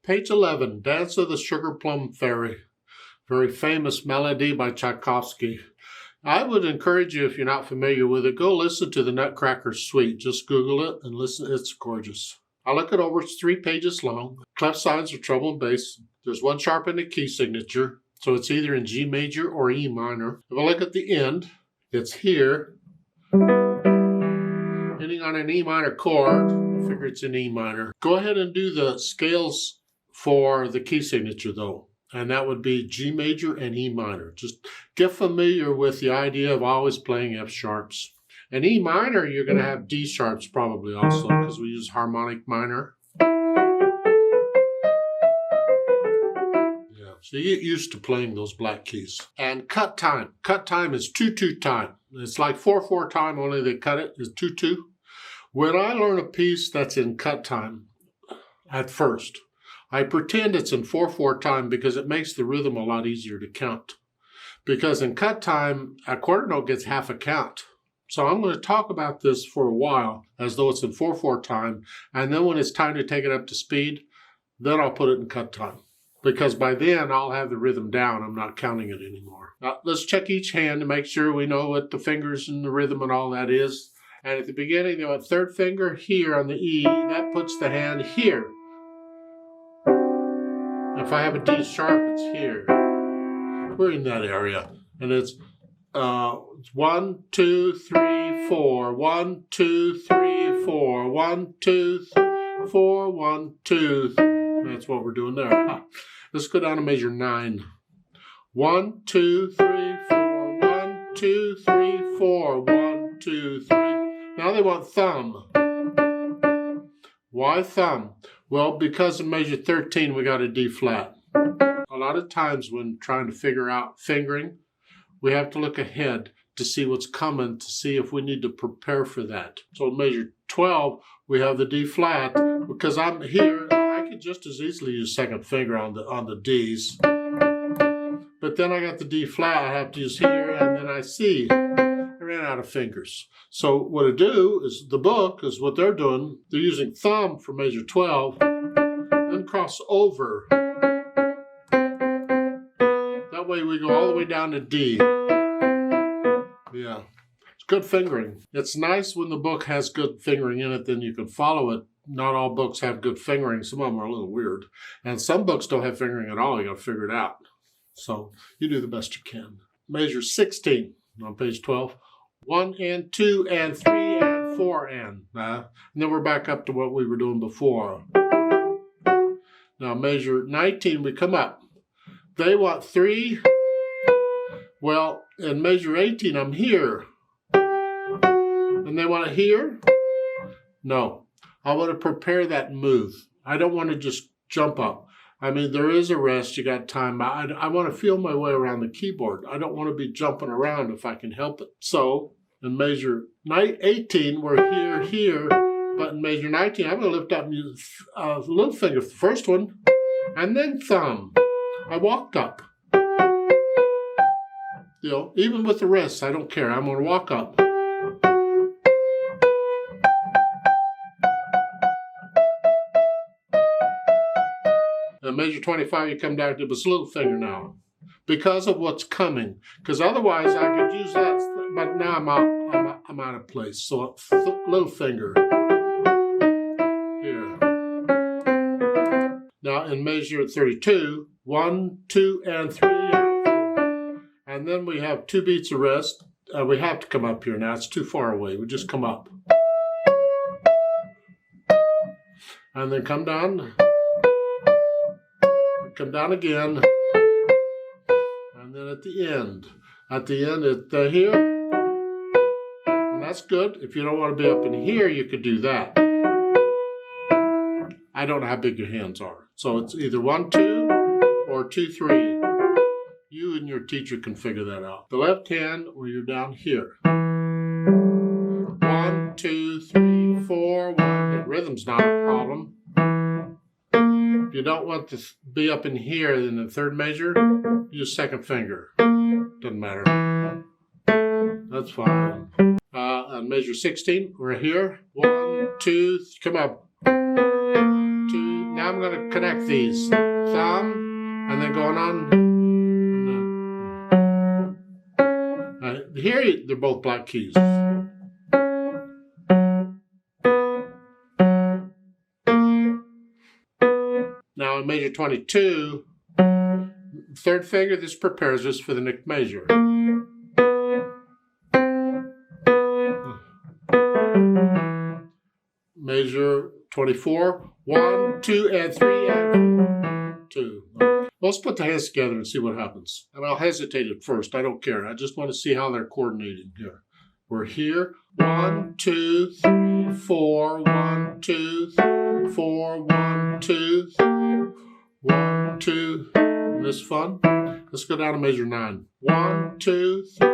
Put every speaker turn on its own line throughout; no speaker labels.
Page 11, Dance of the Sugar Plum Fairy. Very famous melody by Tchaikovsky. I would encourage you, if you're not familiar with it, go listen to the Nutcracker Suite. Just Google it and listen. It's gorgeous. I look it over. It's 3 pages long. Clef signs are treble and bass. There's one sharp in the key signature, so it's either in G major or E minor. If I look at the end, it's here. Ending on an E minor chord, I figure it's in E minor. Go ahead and do the scales for the key signature though, and that would be G major and E minor. Just get familiar with the idea of always playing F sharps. And E minor, you're going to have D sharps probably also, because we use harmonic minor. Yeah, so you get used to playing those black keys. And cut time. Cut time is 2/2 time. It's like 4/4 time, only they cut it is 2/2. When I learn a piece that's in cut time, at first, I pretend it's in 4/4 time because it makes the rhythm a lot easier to count. Because in cut time, a quarter note gets half a count. So I'm going to talk about this for a while as though it's in 4/4 time. And then when it's time to take it up to speed, then I'll put it in cut time. Because by then I'll have the rhythm down. I'm not counting it anymore. Now, let's check each hand to make sure we know what the fingers and the rhythm and all that is. And at the beginning, the third finger here on the E, that puts the hand here. If I have a D sharp, it's here. We're in that area. And it's 1, 2, 3, 4. 1, 2, 3, 4. 1, 2, 3, 4. 1, 2, 3. That's what we're doing there. Let's go down to measure 9. 1, 2, 3, 4. 1, 2, 3, 4. 1, 2, 3. Now they want thumb. Why thumb? Well, because in measure 13 we got a D flat. A lot of times when trying to figure out fingering, we have to look ahead to see what's coming, to see if we need to prepare for that. So in measure 12, we have the D flat. Because I'm here, I could just as easily use second finger on the Ds. But then I got the D flat, I have to use here, and then I C. I ran out of fingers. So what I do is, the book is what they're doing. They're using thumb for measure 12, then cross over. That way we go all the way down to D. Yeah, it's good fingering. It's nice when the book has good fingering in it, then you can follow it. Not all books have good fingering. Some of them are a little weird. And some books don't have fingering at all. You got to figure it out. So you do the best you can. Measure 16 on page 12. 1 and 2 and 3 and 4 and. And then we're back up to what we were doing before. Now measure 19, we come up. They want 3. Well, in measure 18, I'm here. And they want it here? No. I want to prepare that move. I don't want to just jump up. I mean, there is a rest. You got time. I want to feel my way around the keyboard. I don't want to be jumping around if I can help it. So in measure 18, we're here. But in measure 19, I'm going to lift up little finger, the first one, and then thumb. I walked up. You know, even with the wrists, I don't care. I'm going to walk up. In measure 25, you come down to this little finger now. Because of what's coming. Because otherwise, I could use that, but now I'm out of place. So, little finger. Here. Now, in measure 32, 1, 2, and 3, and 4. And then we have 2 beats of rest. We have to come up here now. It's too far away. We just come up. And then come down. Come down again. And then at the end. At the end, it's here. And that's good. If you don't want to be up in here, you could do that. I don't know how big your hands are. So it's either 1, 2, or 2, 3. You and your teacher can figure that out. The left hand, where you're down here. 1, 2, 3, 4, 1. The rhythm's not a problem. If you don't want to be up in here in the third measure, use second finger. Doesn't matter. That's fine. On measure 16, we're here. 1, 2, come up. 2. Now I'm I'm going to connect these. Thumb, and then going on. Here, they're both black keys. Now in measure 22, third finger, this prepares us for the next measure. Measure 24, 1, 2, and 3, and 2. Let's put the hands together and see what happens. And I'll hesitate at first. I don't care. I just want to see how they're coordinating here. We're here. 1, 2, 3, 4. 1, 2, 3, 4. 1, 2, 3, 1, 2. Isn't this fun? Let's go down to measure 9. 1, 2, 3.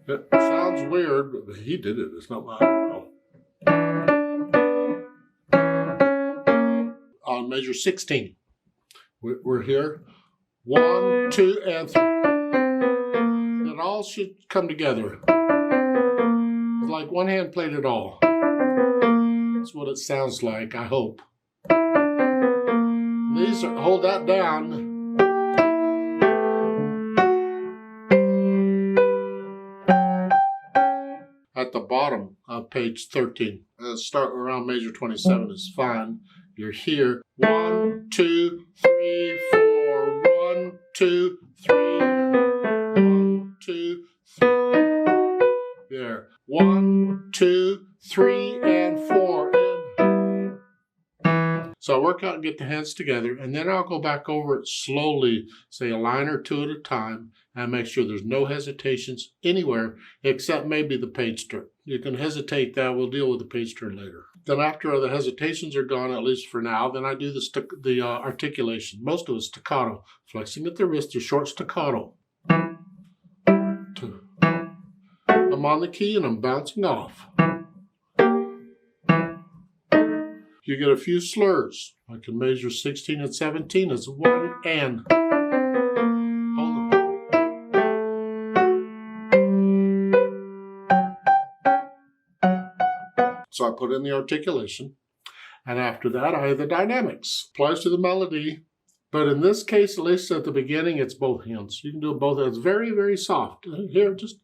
It sounds weird, but he did it. It's not mine. Oh. On measure 16, we're here. 1, 2, and 3. It all should come together. It's like one hand played it all. That's what it sounds like, I hope. These are, hold that down. At the bottom of page 13. Start around measure 27 is fine. You're here. 1, 2, 3, 4. 1, 2, 3. 1, 2, 3. There. 1, 2, 3, and 4. So I'll work out and get the hands together, and then I'll go back over it slowly, say a line or two at a time, and make sure there's no hesitations anywhere except maybe the page turn. You can hesitate that. We'll deal with the page turn later. Then after the hesitations are gone, at least for now, then I do the articulation. Most of it's staccato. Flexing at the wrist, a short staccato. 2. I'm on the key and I'm bouncing off. You get a few slurs. I can measure 16 and 17 as 1 and. Hold on. So I put in the articulation, and after that I have the dynamics. Applies to the melody, but in this case, at least at the beginning, it's both hands. You can do both hands. Very, very soft. Here, just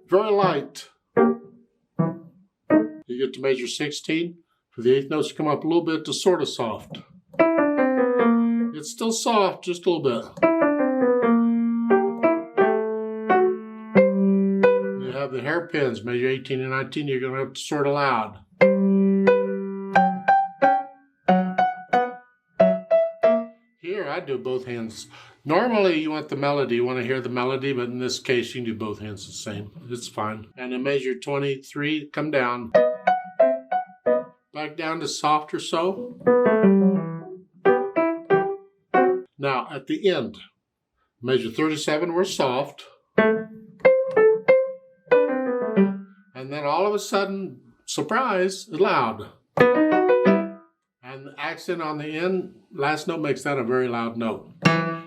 very light. You get to measure 16. For the 8th notes to come up a little bit to sort of soft. It's still soft, just a little bit. You have the hairpins, measure 18 and 19, you're going to have to sort of loud. Here, I do both hands. Normally, you want the melody, you want to hear the melody, but in this case, you can do both hands the same. It's fine. And in measure 23, come down. Back down to soft or so. Now, at the end, measure 37, we're soft. And then all of a sudden, surprise, it's loud. And the accent on the end, last note makes that a very loud note.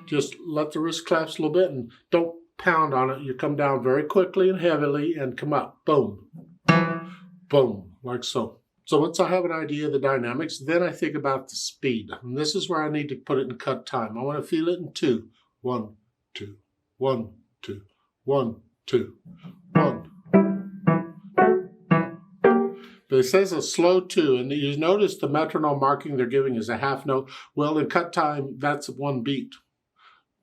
Just let the wrist collapse a little bit and don't pound on it. You come down very quickly and heavily and come up. Boom. Boom, like so. So once I have an idea of the dynamics, then I think about the speed. And this is where I need to put it in cut time. I want to feel it in 2. 1, 2, 1, 2, 1, 2, 1. But it says a slow 2, and you notice the metronome marking they're giving is a half note. Well, in cut time, that's 1 beat.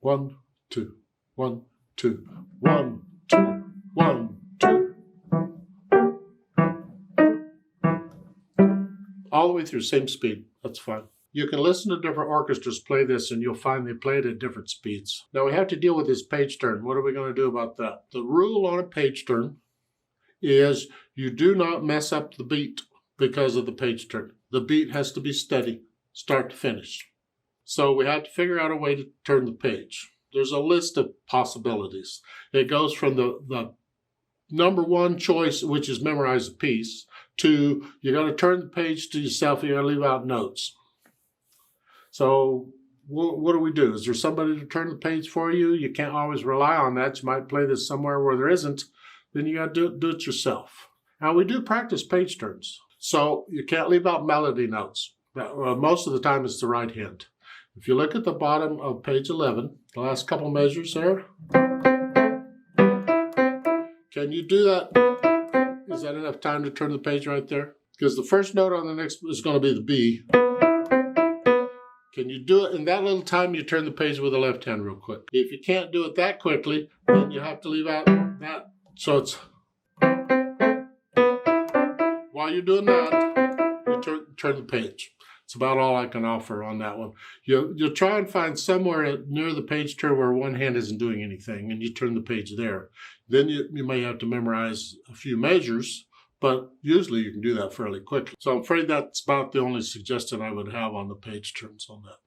1, 2, 1, 2, 1, 2, 1, 2. All the way through, same speed. That's fine. You can listen to different orchestras play this, and you'll find they play it at different speeds. Now we have to deal with this page turn. What are we going to do about that? The rule on a page turn is you do not mess up the beat because of the page turn. The beat has to be steady, start to finish. So we have to figure out a way to turn the page. There's a list of possibilities. It goes from the number one choice, which is memorize a piece, to you got to turn the page to yourself, you got to leave out notes. So what do we do? Is there somebody to turn the page for you? You can't always rely on that. You might play this somewhere where there isn't. then you got to do it yourself. Now, we do practice page turns, so you can't leave out melody notes. Most of the time, it's the right hand. If you look at the bottom of page 11, the last couple measures there, can you do that? Is that enough time to turn the page right there? Because the first note on the next is going to be the B. Can you do it in that little time? You turn the page with the left hand real quick. If you can't do it that quickly, then you have to leave out that. So it's, while you're doing that, you turn the page. It's about all I can offer on that one. You'll try and find somewhere near the page turn where one hand isn't doing anything, and you turn the page there. Then you may have to memorize a few measures, but usually you can do that fairly quickly. So I'm afraid that's about the only suggestion I would have on the page turns on that.